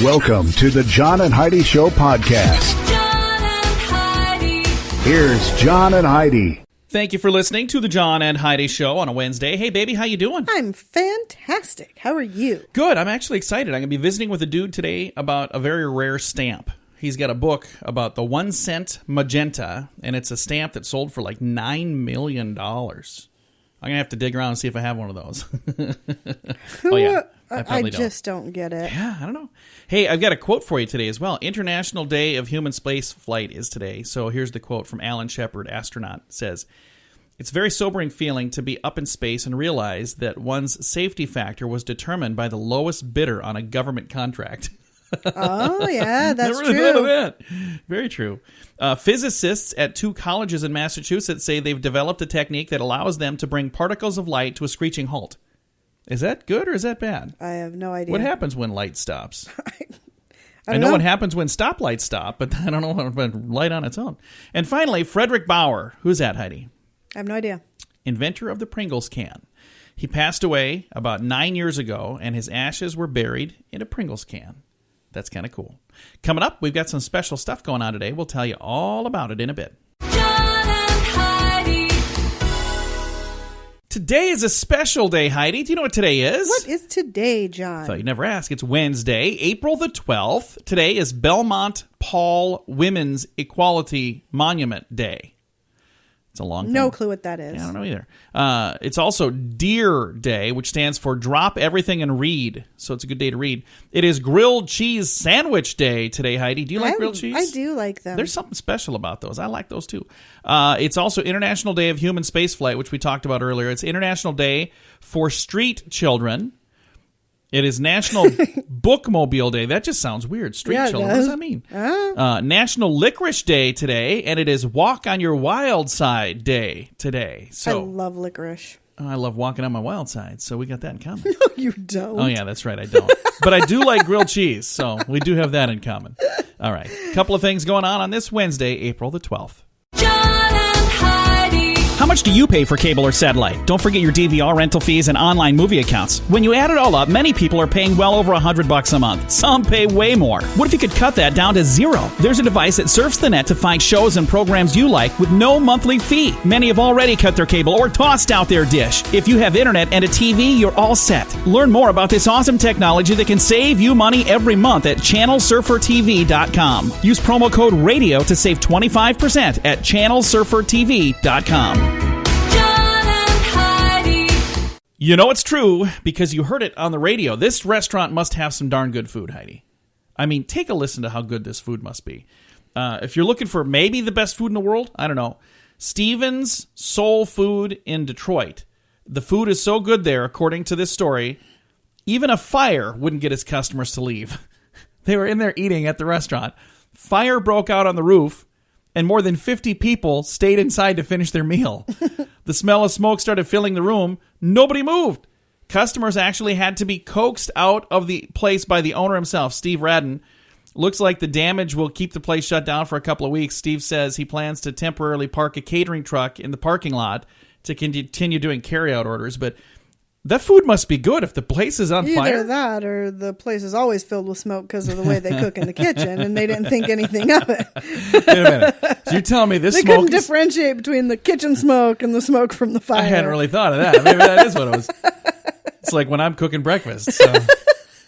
Welcome to the John and Heidi Show podcast. John and Heidi. Here's John and Heidi. Thank you for listening to the John and Heidi Show on a Wednesday. Hey, baby, how you doing? I'm fantastic. How are you? Good. I'm actually excited. I'm going to be visiting with a dude today about a very rare stamp. He's got a book about the 1 Cent Magenta, and it's a stamp that sold for like $9 million. I'm going to have to dig around and see if I have one of those. Oh, yeah. I just don't get it. Yeah, I don't know. Hey, I've got a quote for you today as well. International Day of Human Space Flight is today. So here's the quote from Alan Shepard, astronaut. It says, "It's a very sobering feeling to be up in space and realize that one's safety factor was determined by the lowest bidder on a government contract." Oh, yeah, that's Never true. thought of that. Very true. Physicists at 2 colleges in Massachusetts say they've developed a technique that allows them to bring particles of light to a screeching halt. Is that good or is that bad? I have no idea. What happens when light stops? I know know what happens when stoplights stop, but I don't know when light on its own. And finally, Frederick Bauer. Who's that, Heidi? I have no idea. Inventor of the Pringles can. He passed away about 9 years ago, and his ashes were buried in a Pringles can. That's kind of cool. Coming up, we've got some special stuff going on today. We'll tell you all about it in a bit. John and Heidi. Today is a special day, Heidi. Do you know what today is? What is today, John? I thought you'd never ask. It's Wednesday, April the 12th. Today is Belmont Paul Women's Equality Monument Day. It's a long thing. No clue what that is. Yeah, I don't know either. It's also Deer Day, which stands for Drop Everything and Read. So it's a good day to read. It is Grilled Cheese Sandwich Day today, Heidi. Do you like grilled cheese? I do like them. There's something special about those. I like those too. It's also International Day of Human Spaceflight, which we talked about earlier. It's International Day for Street Children. It is National Bookmobile Day. That just sounds weird. Street children. What does that mean? National Licorice Day today, and it is Walk on Your Wild Side Day today. So I love licorice. I love walking on my wild side, so we got that in common. No, you don't. Oh, yeah, that's right. I don't. But I do like grilled cheese, so we do have that in common. All right. A couple of things going on this Wednesday, April the 12th. John and Heidi. How much do you pay for cable or satellite? Don't forget your DVR rental fees and online movie accounts. When you add it all up, many people are paying well over $100 a month. Some pay way more. What if you could cut that down to zero? There's a device that surfs the net to find shows and programs you like with no monthly fee. Many have already cut their cable or tossed out their dish. If you have internet and a TV, you're all set. Learn more about this awesome technology that can save you money every month at channelsurfertv.com. Use promo code RADIO to save 25% at channelsurfertv.com. You know it's true because you heard it on the radio. This restaurant must have some darn good food, Heidi. I mean, take a listen to how good this food must be. If you're looking for maybe the best food in the world, I don't know. Stevens Soul Food in Detroit. The food is so good there, according to this story, even a fire wouldn't get its customers to leave. They were in there eating at the restaurant. Fire broke out on the roof, and more than 50 people stayed inside to finish their meal. The smell of smoke started filling the room. Nobody moved. Customers actually had to be coaxed out of the place by the owner himself, Steve Radden. Looks like the damage will keep the place shut down for a couple of weeks. Steve says he plans to temporarily park a catering truck in the parking lot to continue doing carryout orders. But that food must be good if the place is on fire. Either that or the place is always filled with smoke because of the way they cook in the kitchen, and they didn't think anything of it. Wait a minute. So you're telling me this they smoke couldn't differentiate between the kitchen smoke and the smoke from the fire. I hadn't really thought of that. Maybe that is what it was. It's like when I'm cooking breakfast. So.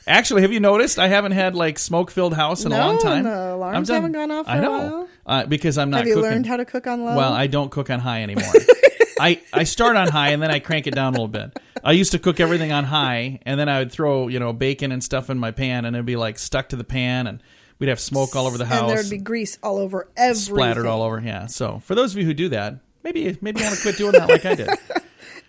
Actually, have you noticed I haven't had like smoke-filled house in a long time? No, alarms haven't gone off for a while. Because I'm not Have you cooking. learned how to cook on low? Well, I don't cook on high anymore. I start on high and then I crank it down a little bit. I used to cook everything on high and then I would throw, bacon and stuff in my pan and it'd be like stuck to the pan and we'd have smoke all over the house. And there'd be grease all over everything. Splattered all over, yeah. So for those of you who do that, maybe you want to quit doing that like I did.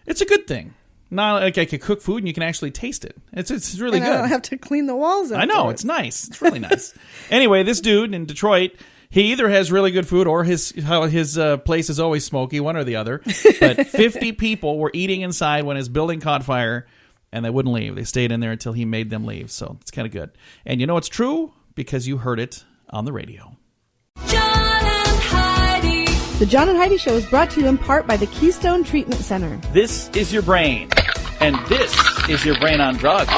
It's a good thing. Not like I could cook food and you can actually taste it. It's really and good. I don't have to clean the walls. I know, it's nice. It's really nice. Anyway, this dude in Detroit, he either has really good food or his place is always smoky, one or the other. But 50 people were eating inside when his building caught fire, and they wouldn't leave. They stayed in there until he made them leave. So it's kind of good. And you know it's true because you heard it on the radio. John and Heidi. The John and Heidi Show is brought to you in part by the Keystone Treatment Center. This is your brain, and this is your brain on drugs.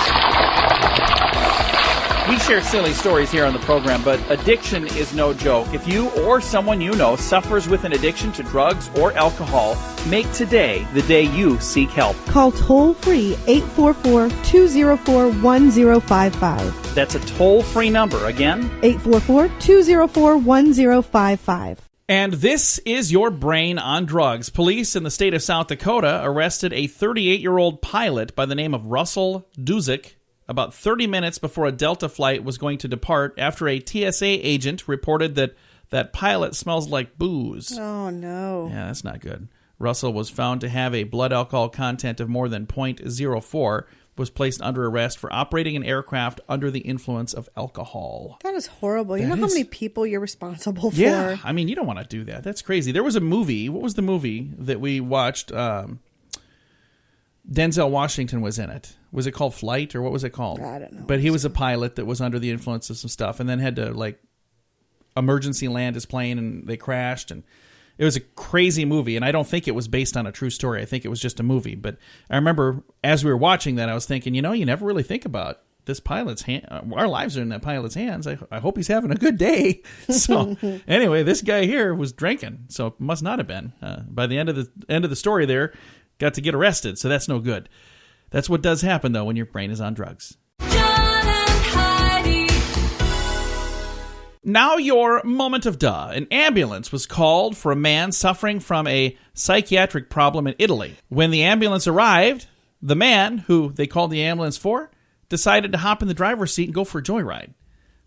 We share silly stories here on the program, but addiction is no joke. If you or someone you know suffers with an addiction to drugs or alcohol, make today the day you seek help. Call toll-free 844-204-1055. That's a toll-free number. Again, 844-204-1055. And this is your brain on drugs. Police in the state of South Dakota arrested a 38-year-old pilot by the name of Russell Duzick about 30 minutes before a Delta flight was going to depart after a TSA agent reported that that pilot smells like booze. Oh, no. Yeah, that's not good. Russell was found to have a blood alcohol content of more than 0.04, was placed under arrest for operating an aircraft under the influence of alcohol. That is horrible. You That know how is- many people you're responsible for? Yeah, I mean, you don't want to do that. That's crazy. There was a movie. What was the movie that we watched? Denzel Washington was in it. Was it called Flight, or what was it called? I don't know. But he was a pilot that was under the influence of some stuff and then had to, like, emergency land his plane, and they crashed. And it was a crazy movie, and I don't think it was based on a true story. I think it was just a movie. But I remember as we were watching that, I was thinking, you never really think about this pilot's hand. Our lives are in that pilot's hands. I hope he's having a good day. So anyway, this guy here was drinking, so it must not have been. By the end of the story there, got to get arrested, so that's no good. That's what does happen, though, when your brain is on drugs. John and Heidi. Now your moment of duh. An ambulance was called for a man suffering from a psychiatric problem in Italy. When the ambulance arrived, the man, who they called the ambulance for, decided to hop in the driver's seat and go for a joyride.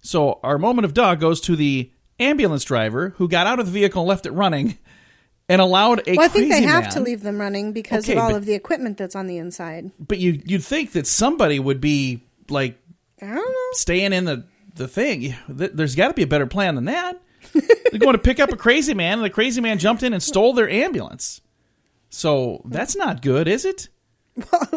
So our moment of duh goes to the ambulance driver who got out of the vehicle and left it running and allowed a Well, I think crazy they have man- to leave them running because Okay, of all but- of the equipment that's on the inside. But you'd think that somebody would be, like, I don't know. staying in the thing. There's got to be a better plan than that. They're going to pick up a crazy man, and the crazy man jumped in and stole their ambulance. So that's not good, is it?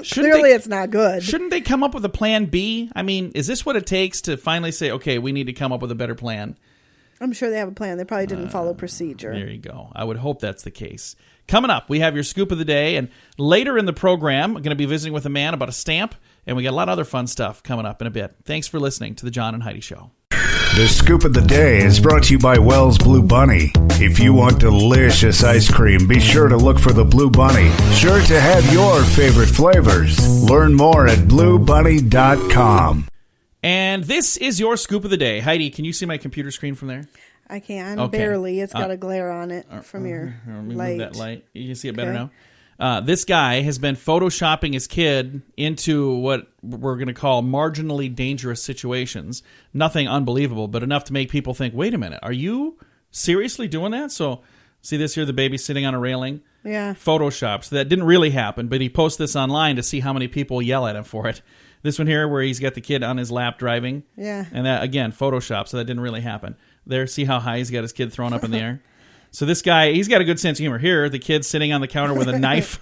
Shouldn't Clearly, they- it's not good. Shouldn't they come up with a plan B? I mean, is this what it takes to finally say, okay, we need to come up with a better plan? I'm sure they have a plan. They probably didn't follow procedure. There you go. I would hope that's the case. Coming up, we have your scoop of the day, and later in the program, I'm going to be visiting with a man about a stamp, and we got a lot of other fun stuff coming up in a bit. Thanks for listening to the John and Heidi Show. The Scoop of the Day is brought to you by Wells Blue Bunny. If you want delicious ice cream, be sure to look for the Blue Bunny. Sure to have your favorite flavors. Learn more at bluebunny.com. And this is your scoop of the day. Heidi, can you see my computer screen from there? I can Okay. barely. It's got a glare on it from your Let me light. move that light. You can see it better Okay. now. This guy has been photoshopping his kid into what we're going to call marginally dangerous situations. Nothing unbelievable, but enough to make people think, wait a minute, are you seriously doing that? So see this here, the baby sitting on a railing? Yeah. Photoshop. So that didn't really happen, but he posts this online to see how many people yell at him for it. This one here where he's got the kid on his lap driving. Yeah. And that, again, Photoshop, so that didn't really happen. There, see how high he's got his kid thrown up in the air? So this guy, he's got a good sense of humor. Here, the kid's sitting on the counter with a knife.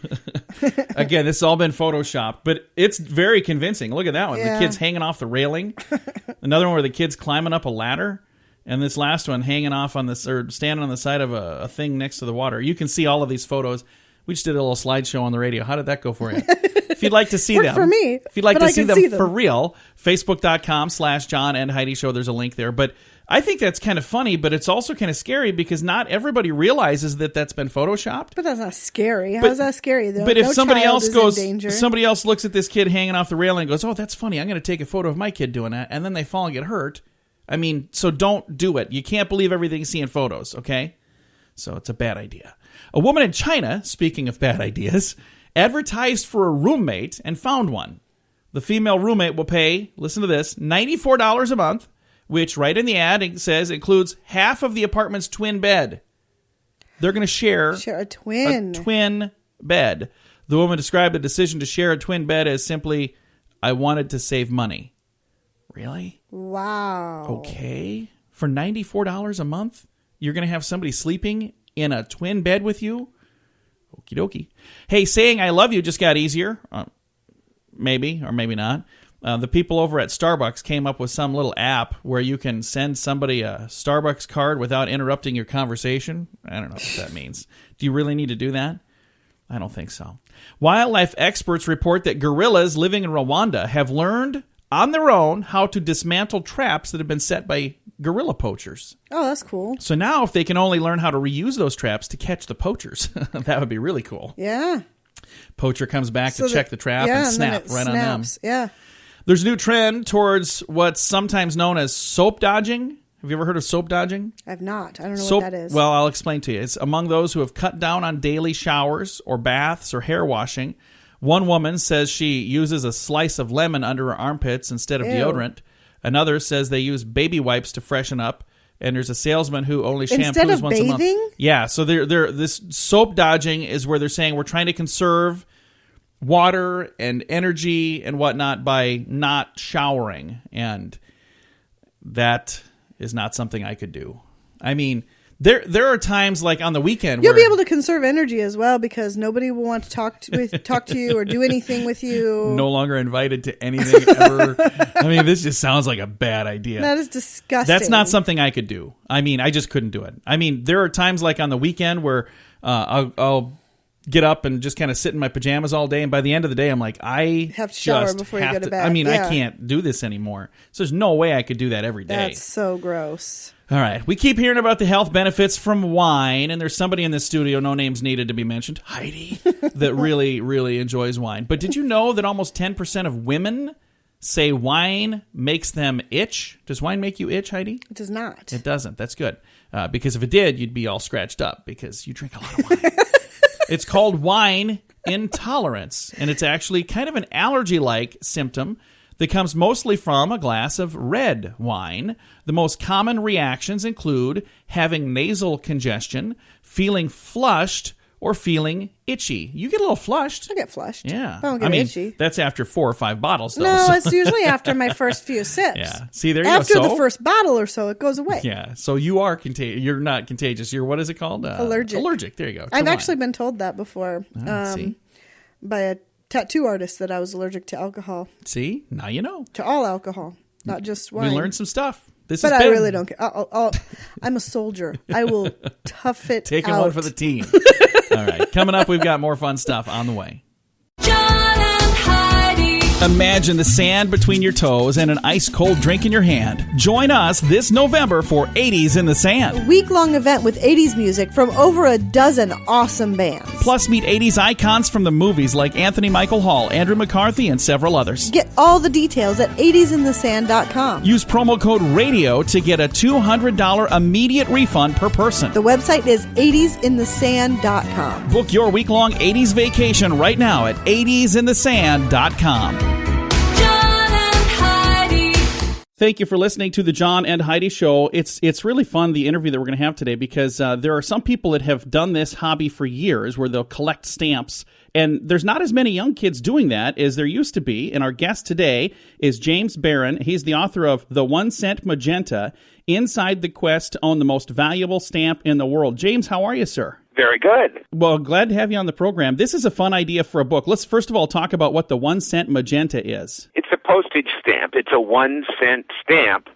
Again, this has all been Photoshopped, but it's very convincing. Look at that one. Yeah. The kid's hanging off the railing. Another one where the kid's climbing up a ladder. And this last one hanging off on this, or standing on the side of a thing next to the water. You can see all of these photos. We just did a little slideshow on the radio. How did that go for you? If you'd like to see Worked them. for me, If you'd like but to I see can them, see them. for real, Facebook.com/John and Heidi Show. There's a link there. But I think that's kind of funny, but it's also kind of scary because not everybody realizes that that's been Photoshopped. But that's not scary. But- How's that scary? But if No somebody child else is in goes, danger. somebody else looks at this kid hanging off the railing and goes, oh, that's funny. I'm going to take a photo of my kid doing that. And then they fall and get hurt. I mean, so don't do it. You can't believe everything you see in photos, okay? So it's a bad idea. A woman in China, speaking of bad ideas, advertised for a roommate and found one. The female roommate will pay, listen to this, $94 a month, which right in the ad it says includes half of the apartment's twin bed. They're going to share a twin. a twin bed. The woman described the decision to share a twin bed as simply, I wanted to save money. Really? Wow. Okay. For $94 a month, you're going to have somebody sleeping in a twin bed with you? Okie dokie. Hey, saying I love you just got easier. Maybe, or maybe not. The people over at Starbucks came up with some little app where you can send somebody a Starbucks card without interrupting your conversation. I don't know what that means. Do you really need to do that? I don't think so. Wildlife experts report that gorillas living in Rwanda have learned on their own how to dismantle traps that have been set by guerrilla poachers. Oh, that's cool. So now if they can only learn how to reuse those traps to catch the poachers, that would be really cool. Yeah. Poacher comes back to check the trap yeah, and snap then it right snaps. on them. Yeah. There's a new trend towards what's sometimes known as soap dodging. Have you ever heard of soap dodging? I've not. I don't know Soap, what that is. Well, I'll explain to you. It's among those who have cut down on daily showers or baths or hair washing. One woman says she uses a slice of lemon under her armpits instead of Ew. deodorant. Another says they use baby wipes to freshen up. And there's a salesman who only shampoos Instead of once a month. bathing? Yeah, so this soap dodging is where they're saying we're trying to conserve water and energy and whatnot by not showering. And that is not something I could do. I mean, there are times like on the weekend You'll where be able to conserve energy as well because nobody will want to talk to you or do anything with you. no longer invited to anything ever. I mean, this just sounds like a bad idea. That is disgusting. That's not something I could do. I mean, I just couldn't do it. I mean, there are times like on the weekend where I'll get up and just kind of sit in my pajamas all day, and by the end of the day, I'm like, I have to shower just before you have go to bed. I mean, Yeah. I can't do this anymore. So there's no way I could do that every day. That's so gross. All right. We keep hearing about the health benefits from wine, and there's somebody in this studio, no names needed to be mentioned, Heidi, that really, really enjoys wine. But did you know that almost 10% of women say wine makes them itch? Does wine make you itch, Heidi? It does not. It doesn't. That's good. Because if it did, you'd be all scratched up because you drink a lot of wine. It's called wine intolerance, and it's actually kind of an allergy-like symptom that comes mostly from a glass of red wine. The most common reactions include having nasal congestion, feeling flushed, or feeling itchy. You get a little flushed. I get flushed. Yeah. I don't get itchy. That's after 4 or 5 bottles, though. No, so- it's usually after my first few sips. Yeah. See, there you After go. the first bottle or so, it goes away. Yeah. So you are contagious. You're not contagious. You're, what is it called? Allergic. Allergic. There you go. to I've wine. actually been told that before See? by a tattoo artist that I was allergic to alcohol, See? Now you know. to all alcohol, not just wine. We learned some stuff. This But has I been- really don't care. I'm a soldier. I will tough it Taking out. one for the team. All right. Coming up, we've got more fun stuff on the way. John and Heidi. Imagine the sand between your toes and an ice-cold drink in your hand. Join us this November for 80s in the Sand. Week-long event with 80s music from over a dozen awesome bands. Plus, meet 80s icons from the movies like Anthony Michael Hall, Andrew McCarthy, and several others. Get all the details at 80sinthesand.com. Use promo code RADIO to get a $200 immediate refund per person. The website is 80sinthesand.com. Book your week-long 80s vacation right now at 80sinthesand.com. John and Heidi. Thank you for listening to the John and Heidi Show. It's really fun, the interview that we're going to have today, because there are some people that have done this hobby for years where they'll collect stamps. And there's not as many young kids doing that as there used to be. And our guest today is James Barron. He's the author of The 1 Cent Magenta, Inside the Quest to Own the Most Valuable Stamp in the World. James, how are you, sir? Very good. Well, glad to have you on the program. This is a fun idea for a book. Let's first of all talk about what the 1 Cent Magenta is. It's a postage stamp. It's a 1 cent stamp,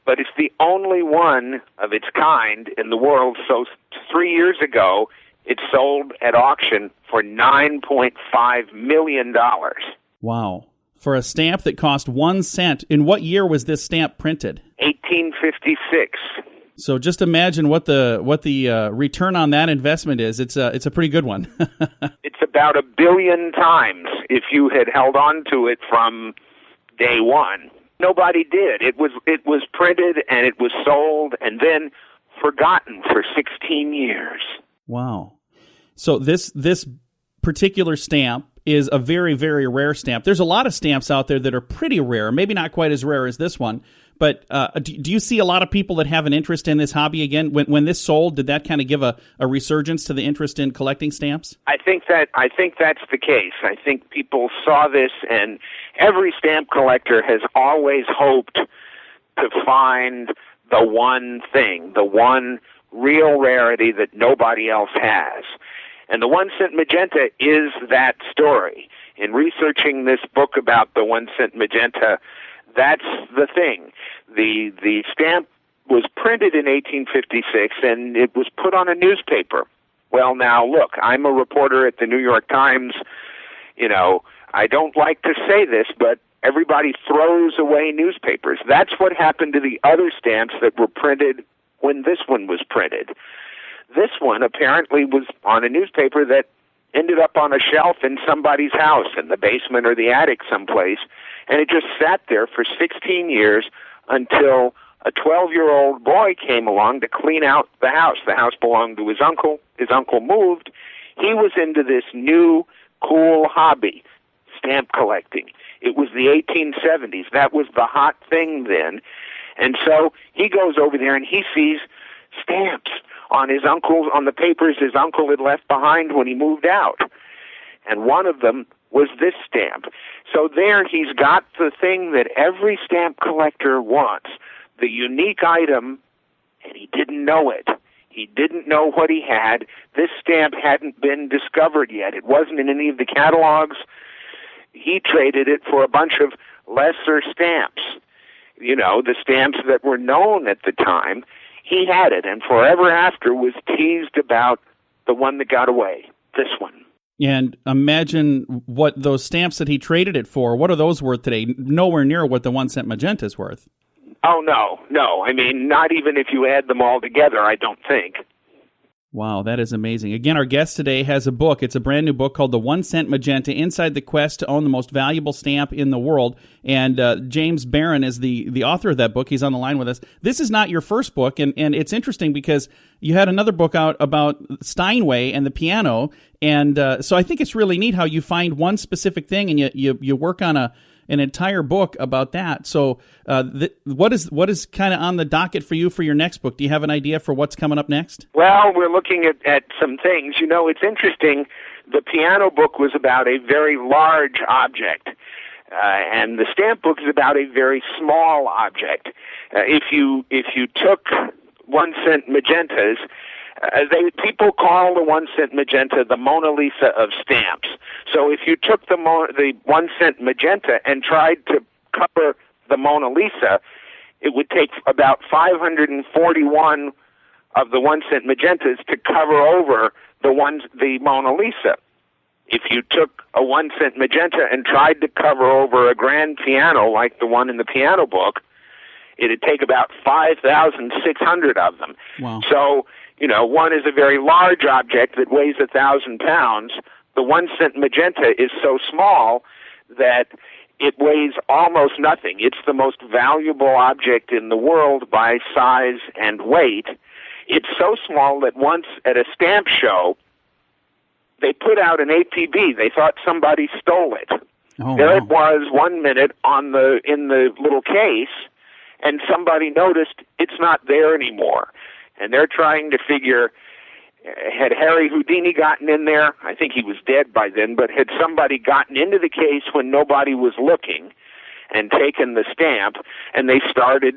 but it's the only one of its kind in the world. So 3 years ago, it sold at auction for $9.5 million. Wow. For a stamp that cost 1 cent. In what year was this stamp printed? 1856. So just imagine what the return on that investment is. It's a pretty good one. It's about 1 billion times if you had held on to it from day one. Nobody did. It was printed and it was sold and then forgotten for 16 years. Wow. So this particular stamp is a very, very rare stamp. There's a lot of stamps out there that are pretty rare, maybe not quite as rare as this one. But do you see a lot of people that have an interest in this hobby again? When this sold, did that kind of give a resurgence to the interest in collecting stamps? I think that's the case. I think people saw this, and every stamp collector has always hoped to find the one thing, the one real rarity that nobody else has. And the 1 Cent Magenta is that story. In researching this book about the 1 Cent Magenta, that's the thing. The stamp was printed in 1856, and it was put on a newspaper. Well, now, look, I'm a reporter at the New York Times. You know, I don't like to say this, but everybody throws away newspapers. That's what happened to the other stamps that were printed when this one was printed. This one apparently was on a newspaper that ended up on a shelf in somebody's house in the basement or the attic someplace, and it just sat there for 16 years until a 12-year-old boy came along to clean out the house. The house belonged to his uncle. His uncle moved. He was into this new, cool hobby, stamp collecting. It was the 1870s. That was the hot thing then. And so he goes over there and he sees stamps on the papers his uncle had left behind when he moved out. And one of them was this stamp. So there he's got the thing that every stamp collector wants, the unique item, and he didn't know it. He didn't know what he had. This stamp hadn't been discovered yet. It wasn't in any of the catalogs. He traded it for a bunch of lesser stamps, the stamps that were known at the time. He had it, and forever after was teased about the one that got away, this one. And imagine what those stamps that he traded it for, what are those worth today? Nowhere near what the 1 cent magenta is worth. Oh, no. I mean, not even if you add them all together, I don't think. Wow, that is amazing. Again, our guest today has a book. It's a brand new book called The 1 Cent Magenta, Inside the Quest to Own the Most Valuable Stamp in the World. And James Barron is the author of that book. He's on the line with us. This is not your first book, and it's interesting because you had another book out about Steinway and the piano. And so I think it's really neat how you find one specific thing and you work on an entire book about that. So what is kind of on the docket for you for your next book? Do you have an idea for what's coming up next? Well, we're looking at some things. It's interesting. The piano book was about a very large object, and the stamp book is about a very small object. If you took 1 cent magentas, people call the 1 cent magenta the Mona Lisa of stamps. So if you took the 1 cent magenta and tried to cover the Mona Lisa, it would take about 541 of the 1 cent magentas to cover over the Mona Lisa. If you took a 1 cent magenta and tried to cover over a grand piano like the one in the piano book, it'd take about 5,600 of them. Wow. So, one is a very large object that weighs 1,000 pounds. The 1 cent magenta is so small that it weighs almost nothing. It's the most valuable object in the world by size and weight. It's so small that once at a stamp show, they put out an APB. They thought somebody stole it. Oh, there wow. it was 1 minute in the little case, and somebody noticed it's not there anymore. And they're trying to figure, had Harry Houdini gotten in there? I think he was dead by then, but had somebody gotten into the case when nobody was looking and taken the stamp, and they started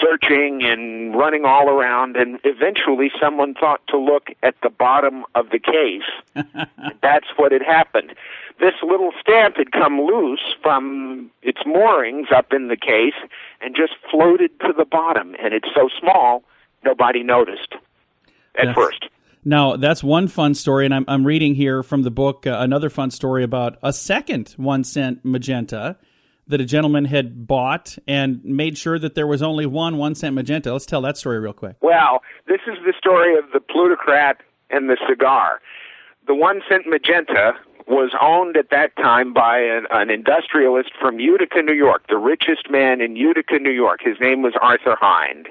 searching and running all around, and eventually someone thought to look at the bottom of the case. That's what had happened. This little stamp had come loose from its moorings up in the case and just floated to the bottom, and it's so small, nobody noticed at first. Now, that's one fun story, and I'm reading here from the book another fun story about a second 1 cent magenta that a gentleman had bought and made sure that there was only one 1 cent magenta. Let's tell that story real quick. Well, this is the story of the plutocrat and the cigar. The 1 cent magenta was owned at that time by an industrialist from Utica, New York, the richest man in Utica, New York. His name was Arthur Hind.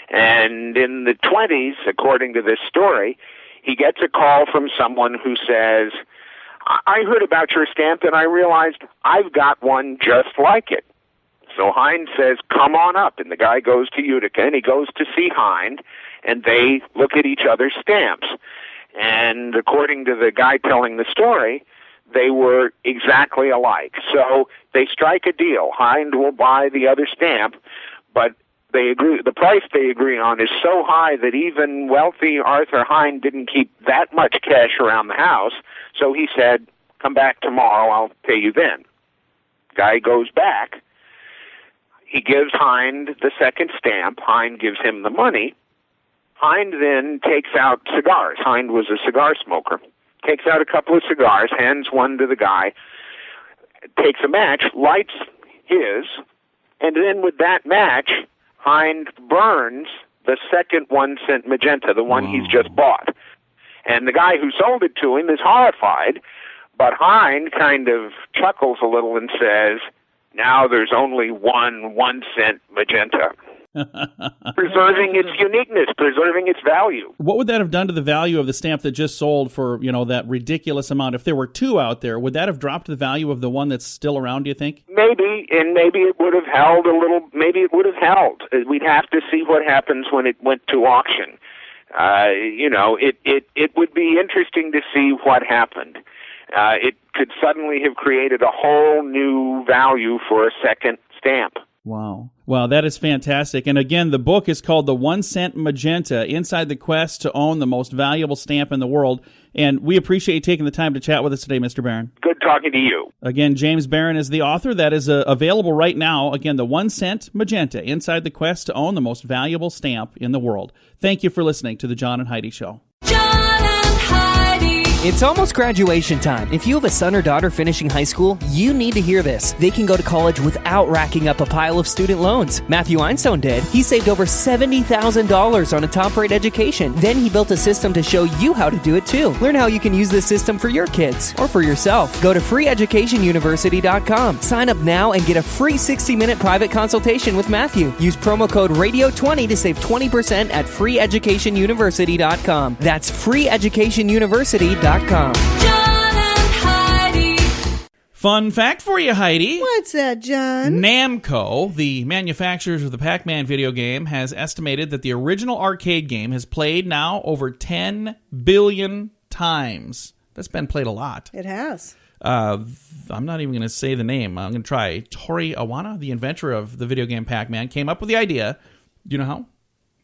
And in the 20s, according to this story, he gets a call from someone who says, I heard about your stamp and I realized I've got one just like it. So Hind says, come on up. And the guy goes to Utica and he goes to see Hind, and they look at each other's stamps. And according to the guy telling the story, they were exactly alike. So they strike a deal. Hind will buy the other stamp, but they agree. The price they agree on is so high that even wealthy Arthur Hind didn't keep that much cash around the house. So he said, come back tomorrow, I'll pay you then. Guy goes back. He gives Hind the second stamp. Hind gives him the money. Hind then takes out cigars. Hind was a cigar smoker. Takes out a couple of cigars, hands one to the guy. takes a match, lights his, and then with that match, Hind burns the second 1 cent magenta, the one he's just bought. And the guy who sold it to him is horrified, but Hind kind of chuckles a little and says, now there's only one 1 cent magenta. Preserving its uniqueness, preserving its value. What would that have done to the value of the stamp that just sold for, that ridiculous amount? If there were two out there, would that have dropped the value of the one that's still around, do you think? Maybe, and maybe it would have held a little, maybe it would have held. We'd have to see what happens when it went to auction. It would be interesting to see what happened. It could suddenly have created a whole new value for a second stamp. Wow, that is fantastic. And again, the book is called The 1 Cent Magenta, Inside the Quest to Own the Most Valuable Stamp in the World. And we appreciate you taking the time to chat with us today, Mr. Barron. Good talking to you. Again, James Barron is the author. That is available right now. Again, The 1 Cent Magenta, Inside the Quest to Own the Most Valuable Stamp in the World. Thank you for listening to The John and Heidi Show. John and Heidi. It's almost graduation time. If you have a son or daughter finishing high school, you need to hear this. They can go to college without racking up a pile of student loans. Matthew Einstein did. He saved over $70,000 on a top-rate education. Then he built a system to show you how to do it too. Learn how you can use this system for your kids or for yourself. Go to freeeducationuniversity.com. Sign up now and get a free 60-minute private consultation with Matthew. Use promo code RADIO20 to save 20% at freeeducationuniversity.com. That's freeeducationuniversity.com. John and Heidi. Fun fact for you, Heidi. What's that, John? Namco, the manufacturers of the Pac-Man video game, has estimated that the original arcade game has played now over 10 billion times. That's been played a lot. It has. I'm not even going to say the name. I'm going to try. Tori Iwata, the inventor of the video game Pac-Man, came up with the idea. Do you know how?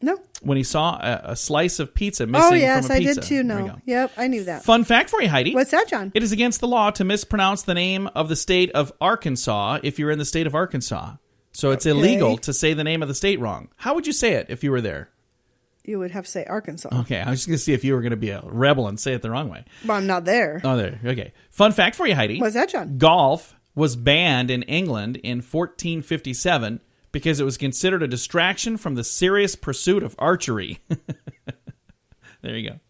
No. When he saw a slice of pizza missing from a pizza. I did too. No. Yep, I knew that. Fun fact for you, Heidi. What's that, John? It is against the law to mispronounce the name of the state of Arkansas if you're in the state of Arkansas. So it's illegal to say the name of the state wrong. How would you say it if you were there? You would have to say Arkansas. Okay, I was just going to see if you were going to be a rebel and say it the wrong way. But I'm not there. Oh, there. Okay. Fun fact for you, Heidi. What's that, John? Golf was banned in England in 1457 because it was considered a distraction from the serious pursuit of archery. There you go.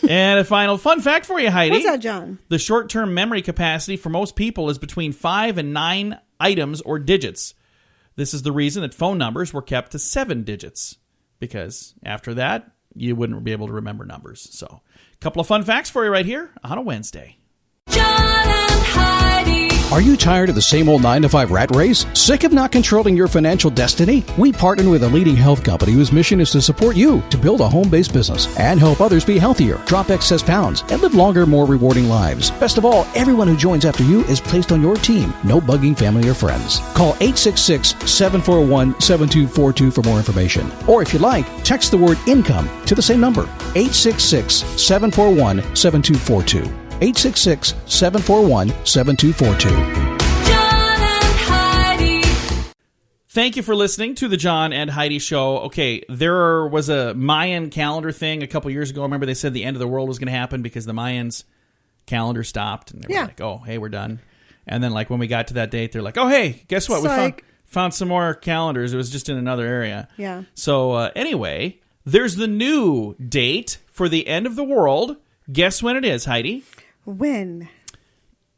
And a final fun fact for you, Heidi. What's that, John? The short-term memory capacity for most people is between 5 and 9 items or digits. This is the reason that phone numbers were kept to 7 digits, because after that, you wouldn't be able to remember numbers. So, a couple of fun facts for you right here on a Wednesday. John and Heidi. Are you tired of the same old 9-to-5 rat race? Sick of not controlling your financial destiny? We partner with a leading health company whose mission is to support you to build a home-based business and help others be healthier, drop excess pounds, and live longer, more rewarding lives. Best of all, everyone who joins after you is placed on your team. No bugging family or friends. Call 866-741-7242 for more information. Or if you'd like, text the word income to the same number, 866-741-7242. 866-741-7242. John and Heidi. Thank you for listening to the John and Heidi Show. Okay, there was a Mayan calendar thing a couple years ago. Remember they said the end of the world was going to happen because the Mayans' calendar stopped. And they were like, oh, hey, we're done. And then like when we got to that date, they're like, oh, hey, guess what? We found some more calendars. It was just in another area. Yeah. So anyway, there's the new date for the end of the world. Guess when it is, Heidi? When?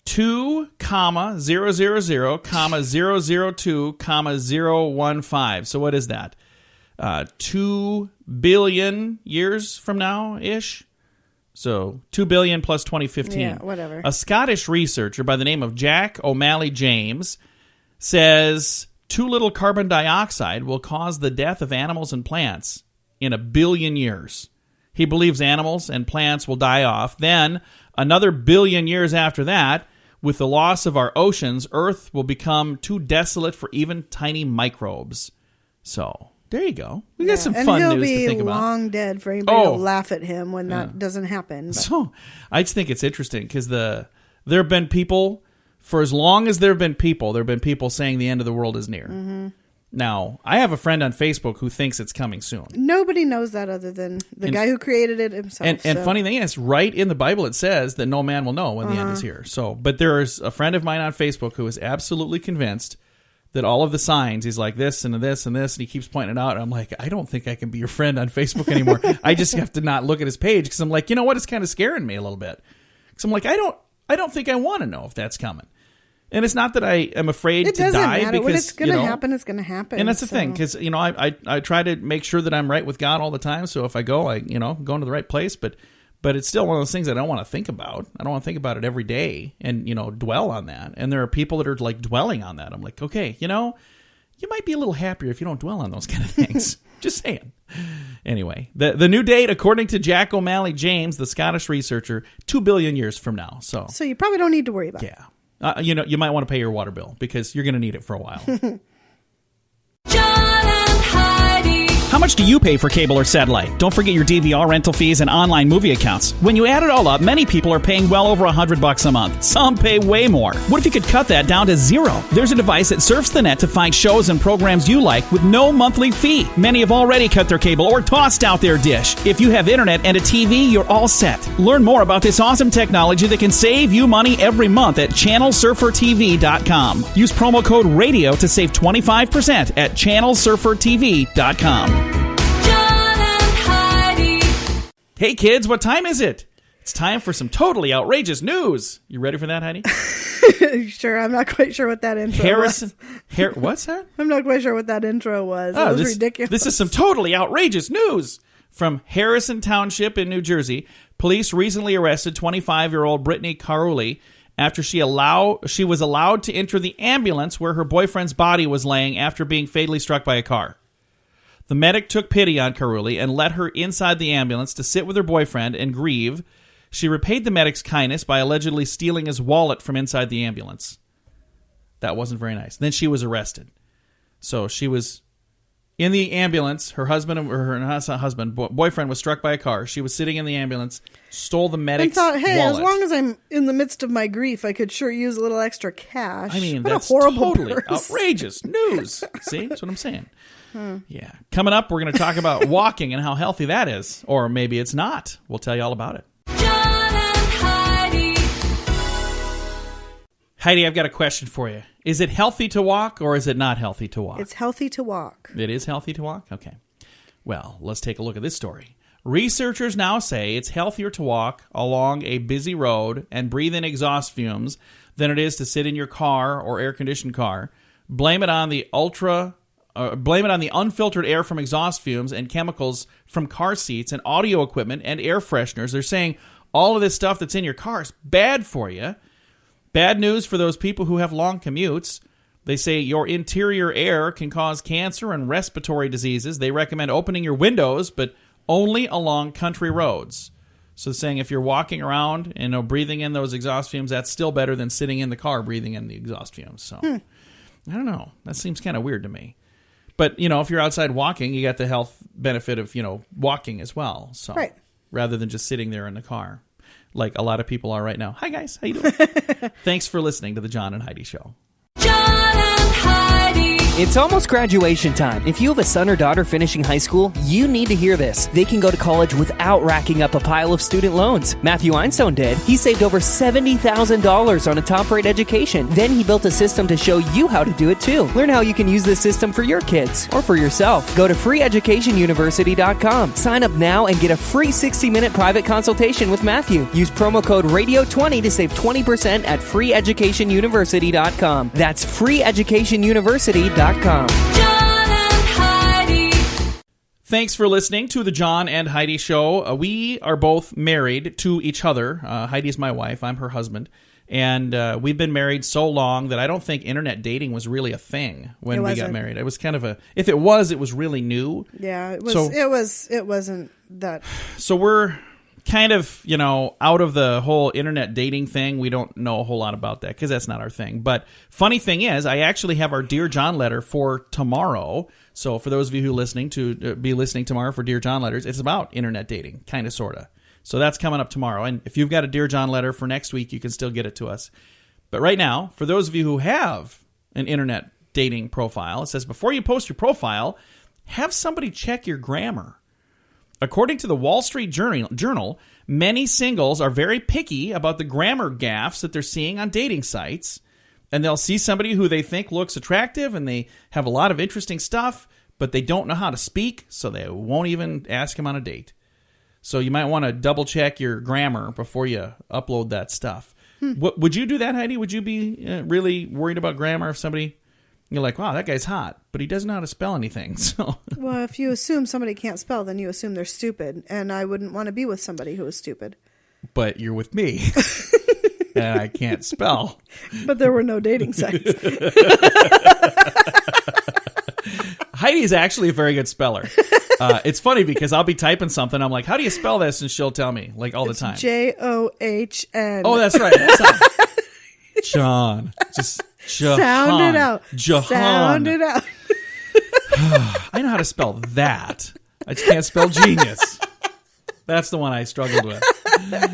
2,002,015. So what is that? 2 billion years from now-ish? So 2 billion plus 2015. Yeah, whatever. A Scottish researcher by the name of Jack O'Malley James says too little carbon dioxide will cause the death of animals and plants in 1 billion years. He believes animals and plants will die off. Then, another 1 billion years after that, with the loss of our oceans, Earth will become too desolate for even tiny microbes. So, there you go. We got some fun news to think And he'll be about. long dead for anybody to laugh at him when that doesn't happen. But. So, I just think it's interesting because there have been people, for as long as there have been people saying the end of the world is near. Mm-hmm. Now, I have a friend on Facebook who thinks it's coming soon. Nobody knows that other than the guy who created it himself. And funny thing is, right in the Bible it says that no man will know when the end is here. So, but there is a friend of mine on Facebook who is absolutely convinced that all of the signs, he's like this and this and this, and he keeps pointing it out. And I'm like, I don't think I can be your friend on Facebook anymore. I just have to not look at his page because I'm like, you know what? It's kind of scaring me a little bit. Because I'm like, I don't think I want to know if that's coming. And it's not that I am afraid to die. It doesn't matter. Because, when it's going to happen, it's going to happen. And that's the thing, because I try to make sure that I'm right with God all the time. So if I go, go into the right place. But it's still one of those things that I don't want to think about. I don't want to think about it every day and dwell on that. And there are people that are like dwelling on that. I'm like, okay, you might be a little happier if you don't dwell on those kind of things. Just saying. Anyway, the new date, according to Jack O'Malley James, the Scottish researcher, 2 billion years from now. So you probably don't need to worry about it. Yeah. You might want to pay your water bill because you're going to need it for a while. John and Heidi. How much do you pay for cable or satellite? Don't forget your DVR rental fees and online movie accounts. When you add it all up, many people are paying well over $100 a month. Some pay way more. What if you could cut that down to zero? There's a device that surfs the net to find shows and programs you like with no monthly fee. Many have already cut their cable or tossed out their dish. If you have internet and a TV, you're all set. Learn more about this awesome technology that can save you money every month at channelsurfertv.com. Use promo code RADIO to save 25% at channelsurfertv.com. John and Heidi. Hey kids, what time is it? It's time for some totally outrageous news. You ready for that, Heidi? Sure, I'm not quite sure what that intro was. What's that? I'm not quite sure what that intro was. It was ridiculous. This is some totally outrageous news. From Harrison Township in New Jersey, police recently arrested 25-year-old Brittany Caruli after she was allowed to enter the ambulance where her boyfriend's body was laying after being fatally struck by a car. The medic took pity on Caruli and let her inside the ambulance to sit with her boyfriend and grieve. She repaid the medic's kindness by allegedly stealing his wallet from inside the ambulance. That wasn't very nice. Then she was arrested. So she was in the ambulance. Her boyfriend was struck by a car. She was sitting in the ambulance, stole the medic's wallet. And thought, hey, wallet. as long as I'm in the midst of my grief, I could sure use a little extra cash. I mean, what that's a horrible totally person. outrageous news. See, that's what I'm saying. Yeah. Coming up, we're going to talk about walking and how healthy that is. Or maybe it's not. We'll tell you all about it. John and Heidi. Heidi, I've got a question for you. Is it healthy to walk or is it not healthy to walk? It's healthy to walk. It is healthy to walk? Okay. Well, let's take a look at this story. Researchers now say it's healthier to walk along a busy road and breathe in exhaust fumes than it is to sit in your car or air-conditioned car. Blame it on the unfiltered air from exhaust fumes and chemicals from car seats and audio equipment and air fresheners. They're saying all of this stuff that's in your car is bad for you. Bad news for those people who have long commutes. They say your interior air can cause cancer and respiratory diseases. They recommend opening your windows, but only along country roads. So saying if you're walking around and breathing in those exhaust fumes, that's still better than sitting in the car breathing in the exhaust fumes. So I don't know. That seems kind of weird to me. But, if you're outside walking, you got the health benefit of, walking as well. So right. Rather than just sitting there in the car, like a lot of people are right now. Hi, guys. How you doing? Thanks for listening to the John and Heidi Show. John and Heidi. It's almost graduation time. If you have a son or daughter finishing high school, you need to hear this. They can go to college without racking up a pile of student loans. Matthew Einstone did. He saved over $70,000 on a top-rate education. Then he built a system to show you how to do it too. Learn how you can use this system for your kids or for yourself. Go to freeeducationuniversity.com. Sign up now and get a free 60-minute private consultation with Matthew. Use promo code RADIO20 to save 20% at freeeducationuniversity.com. That's freeeducationuniversity.com. John and Heidi. Thanks for listening to the John and Heidi Show. We are both married to each other. Heidi's my wife. I'm her husband. And we've been married so long that I don't think internet dating was really a thing when we got married. It was kind of if it was really new. Yeah, it was. So, it wasn't that. So we're kind of, out of the whole internet dating thing. We don't know a whole lot about that because that's not our thing. But funny thing is, I actually have our Dear John letter for tomorrow. So for those of you who are listening to be listening tomorrow for Dear John letters, it's about internet dating, kind of, sort of. So that's coming up tomorrow. And if you've got a Dear John letter for next week, you can still get it to us. But right now, for those of you who have an internet dating profile. It says, before you post your profile, have somebody check your grammar. According to the Wall Street Journal, many singles are very picky about the grammar gaffes that they're seeing on dating sites. And they'll see somebody who they think looks attractive and they have a lot of interesting stuff, but they don't know how to speak, so they won't even ask him on a date. So you might want to double check your grammar before you upload that stuff. Would you do that, Heidi? Would you be really worried about grammar if somebody, you're like, wow, that guy's hot, but he doesn't know how to spell anything. So, Well, if you assume somebody can't spell, then you assume they're stupid. And I wouldn't want to be with somebody who is stupid. but you're with me, and I can't spell. But there were no dating sites. Heidi's actually a very good speller. It's funny because I'll be typing something. I'm like, how do you spell this? And she'll tell me, like, all the time. John. Oh, that's right. That's how. John. Just Jahan. Sound it out. Jahan. Sound it out. I know how to spell that. I just can't spell genius. That's the one I struggled with.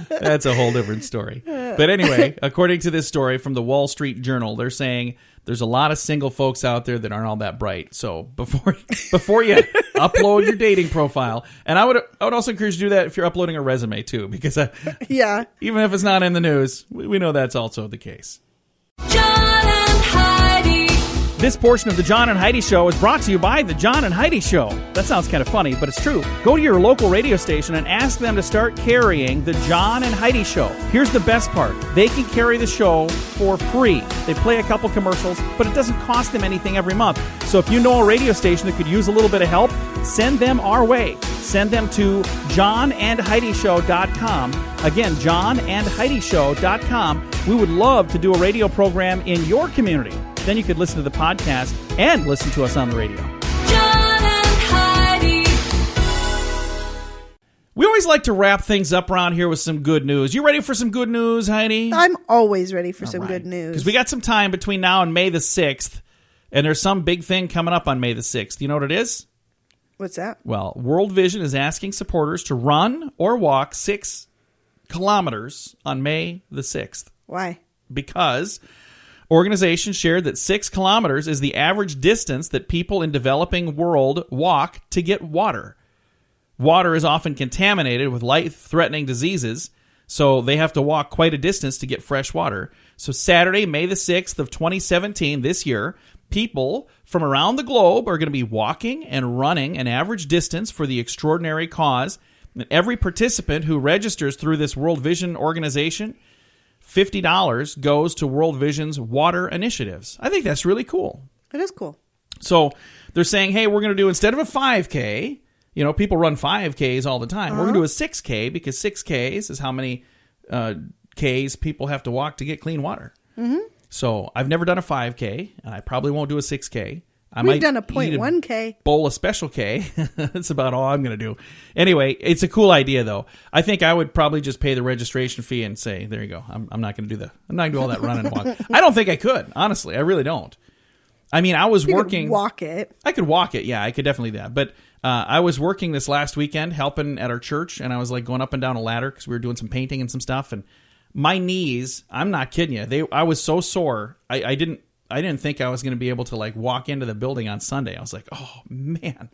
That's a whole different story. But anyway, according to this story from the Wall Street Journal, they're saying there's a lot of single folks out there that aren't all that bright. So before you upload your dating profile, and I would also encourage you to do that if you're uploading a resume too, because Yeah. even if it's not in the news, we know that's also the case. John and Heidi. This portion of the John and Heidi Show is brought to you by the John and Heidi Show. That sounds kind of funny, but it's true. Go to your local radio station and ask them to start carrying the John and Heidi Show. Here's the best part. They can carry the show for free. They play a couple commercials, but it doesn't cost them anything every month. So if you know a radio station that could use a little bit of help, send them our way. Send them to johnandheidishow.com. Again, johnandheidishow.com. We would love to do a radio program in your community. Then you could listen to the podcast and listen to us on the radio. John and Heidi. We always like to wrap things up around here with some good news. You ready for some good news, Heidi? I'm always ready for some good news. Because we got some time between now and May the 6th, and there's some big thing coming up on May the 6th. You know what it is? What's that? Well, World Vision is asking supporters to run or walk 6 kilometers on May the 6th. Why? Because organizations shared that 6 kilometers is the average distance that people in developing world walk to get water. Water is often contaminated with life-threatening diseases, so they have to walk quite a distance to get fresh water. So Saturday, May the 6th of 2017, this year, people from around the globe are going to be walking and running an average distance for the extraordinary cause. And every participant who registers through this World Vision organization, $50 goes to World Vision's water initiatives. I think that's really cool. It is cool. So they're saying, hey, we're going to do, instead of a 5K, you know, people run 5Ks all the time. We're going to do a 6K because 6Ks is how many Ks people have to walk to get clean water. Mm-hmm. So I've never done a 5K, and I probably won't do a 6K. We've done a 0.1K. Bowl of Special K. That's about all I'm going to do. Anyway, it's a cool idea, though. I think I would probably just pay the registration fee and say, there you go. I'm not going to do that. I'm not going to do all that running and walk. I don't think I could, honestly. I really don't. I mean, I was working. You could walk it. I could walk it. Yeah, I could definitely do that. But I was working this last weekend helping at our church, and I was like going up and down a ladder because we were doing some painting and some stuff. And my knees, I'm not kidding you. I was so sore. I didn't think I was going to be able to like walk into the building on Sunday. I was like, oh man,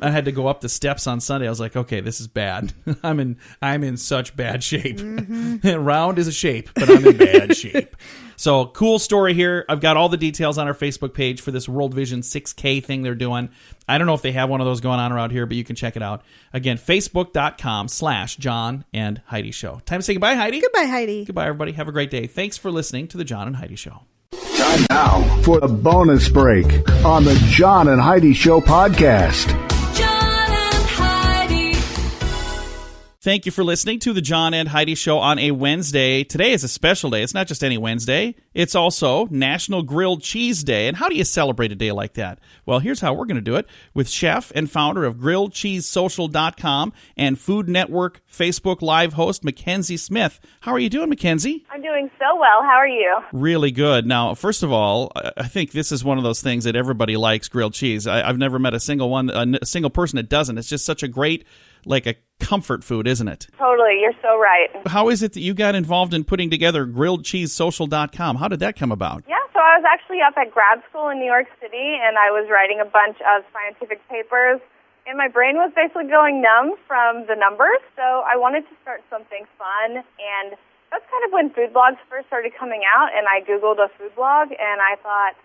I had to go up the steps on Sunday. I was like, okay, this is bad. I'm in such bad shape. Mm-hmm. Round is a shape, but I'm in bad shape. So cool story here. I've got all the details on our Facebook page for this World Vision 6K thing they're doing. I don't know if they have one of those going on around here, but you can check it out. Again, facebook.com/John and Heidi Show. Time to say goodbye, Heidi. Goodbye, Heidi. Goodbye, everybody. Have a great day. Thanks for listening to the John and Heidi Show. Time now for a bonus break on the John and Heidi Show podcast. John and Heidi. Thank you for listening to the John and Heidi Show on a Wednesday. Today is a special day. It's not just any Wednesday. It's also National Grilled Cheese Day. And how do you celebrate a day like that? Well, here's how we're going to do it with chef and founder of GrilledCheeseSocial.com and Food Network Facebook Live host Mackenzie Smith. How are you doing, Mackenzie? I'm doing so well. How are you? Really good. Now, first of all, I think this is one of those things that everybody likes, grilled cheese. I've never met a single person that doesn't. It's just such a great, like a comfort food, isn't it? Totally. You're so right. How is it that you got involved in putting together GrilledCheeseSocial.com? How did that come about? Yeah, So I was actually up at grad school in New York City, and I was writing a bunch of scientific papers, and my brain was basically going numb from the numbers, so I wanted to start something fun, and that's kind of when food blogs first started coming out, and I Googled a food blog, and I thought,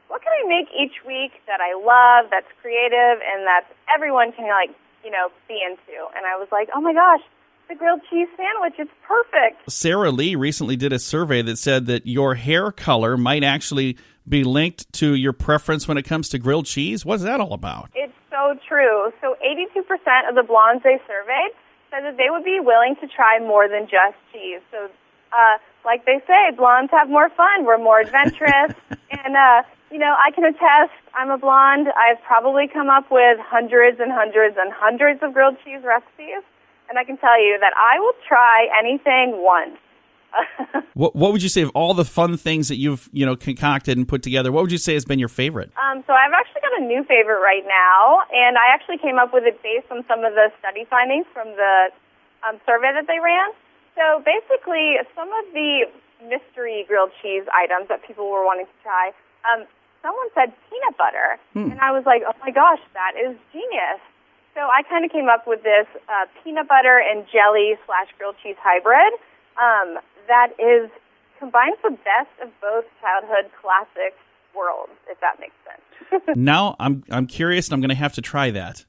what can I make each week that I love, that's creative, and that everyone can, be into? And I was like, oh my gosh, the grilled cheese sandwich is perfect. Sarah Lee recently did a survey that said that your hair color might actually be linked to your preference when it comes to grilled cheese. What's that all about? It's so true. So 82% of the blondes they surveyed said that they would be willing to try more than just cheese. So, like they say, blondes have more fun. We're more adventurous. And, I can attest, I'm a blonde. I've probably come up with hundreds and hundreds and hundreds of grilled cheese recipes. And I can tell you that I will try anything once. What would you say of all the fun things that you've concocted and put together? What would you say has been your favorite? So I've actually got a new favorite right now, and I actually came up with it based on some of the study findings from the survey that they ran. So basically, some of the mystery grilled cheese items that people were wanting to try, someone said peanut butter, and I was like, oh my gosh, that is genius. So I kind of came up with this peanut butter and jelly / grilled cheese hybrid that combines the best of both childhood classic worlds, if that makes sense. Now I'm curious, and I'm going to have to try that.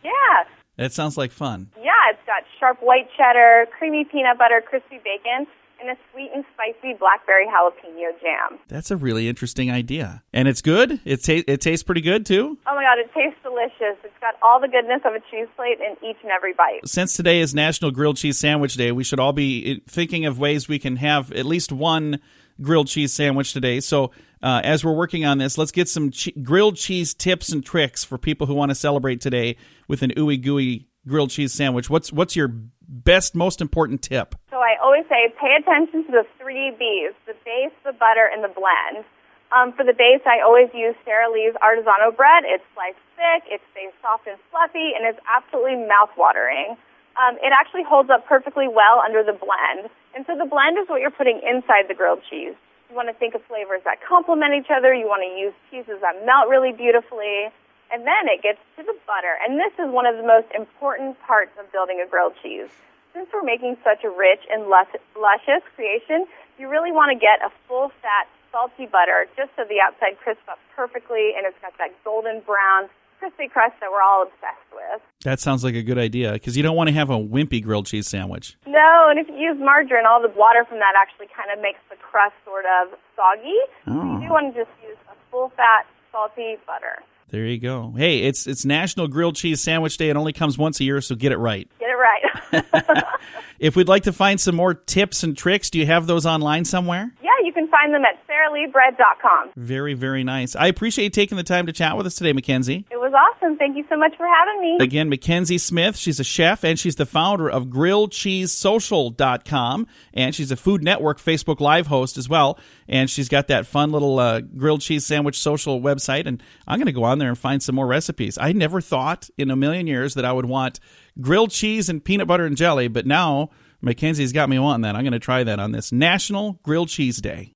Yeah. That sounds like fun. Yeah, it's got sharp white cheddar, creamy peanut butter, crispy bacon, and a sweet and spicy blackberry jalapeno jam. That's a really interesting idea. And it's good? It tastes pretty good, too? Oh, my God, it tastes delicious. It's got all the goodness of a cheese plate in each and every bite. Since today is National Grilled Cheese Sandwich Day, we should all be thinking of ways we can have at least one grilled cheese sandwich today. So as we're working on this, let's get some grilled cheese tips and tricks for people who want to celebrate today with an ooey gooey grilled cheese sandwich. What's your best, most important tip? So I always say pay attention to the 3 B's, the base, the butter, and the blend. For the base, I always use Sara Lee's Artisano bread. It's sliced thick, it stays soft and fluffy, and it's absolutely mouth-watering. It actually holds up perfectly well under the blend. And so the blend is what you're putting inside the grilled cheese. You want to think of flavors that complement each other. You want to use cheeses that melt really beautifully. And then it gets to the butter. And this is one of the most important parts of building a grilled cheese. Since we're making such a rich and luscious creation, you really want to get a full-fat, salty butter just so the outside crisps up perfectly, and it's got that golden brown, crispy crust that we're all obsessed with. That sounds like a good idea, because you don't want to have a wimpy grilled cheese sandwich. No, and if you use margarine, all the water from that actually kind of makes the crust sort of soggy. Oh. So you do want to just use a full-fat, salty butter. There you go. Hey, it's National Grilled Cheese Sandwich Day. It only comes once a year, so get it right. Get it right. If we'd like to find some more tips and tricks, do you have those online somewhere? Yeah, you can find them at saraleebread.com. Very, very nice. I appreciate you taking the time to chat with us today, Mackenzie. It was awesome. Thank you so much for having me. Again, Mackenzie Smith. She's a chef, and she's the founder of GrilledCheeseSocial.com, and she's a Food Network Facebook Live host as well. And she's got that fun little grilled cheese sandwich social website, and I'm going to go on there and find some more recipes. I never thought in a million years that I would want grilled cheese and peanut butter and jelly, but now Mackenzie's got me wanting that. I'm going to try that on this National Grilled Cheese Day.